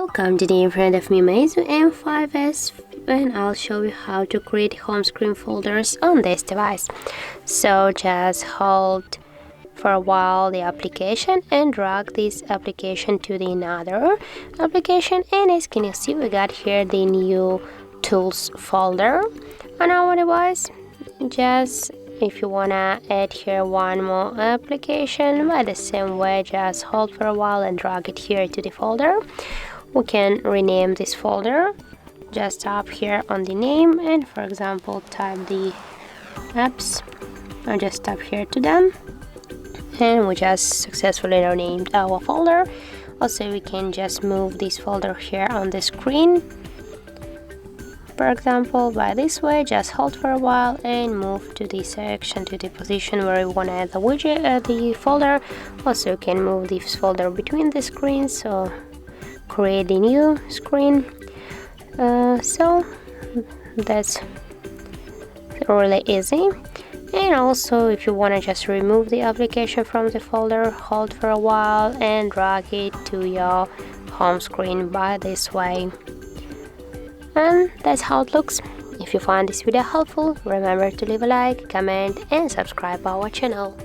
Welcome today in front of me Meizu M5s, and I'll show you how to create home screen folders on this device. So just hold for a while the application and drag this application to the another application, and as can you see, we got here the new tools folder on our device. Just if you wanna add here one more application by the same way, just hold for a while and drag it here to the folder. We can rename this folder. Just tap here on the name and, for example, type the apps, or just tap here to them, and we just successfully renamed our folder. Also, we can just move this folder here on the screen, for example, by this way. Just hold for a while and move to the section, to the position where we want to add the widget, the folder. Also, you can move this folder between the screens, so create a new screen. So that's really easy. And also, if you want to just remove the application from the folder, hold for a while and drag it to your home screen by this way. And that's how it looks. If you find this video helpful, remember to leave a like, comment and subscribe our channel.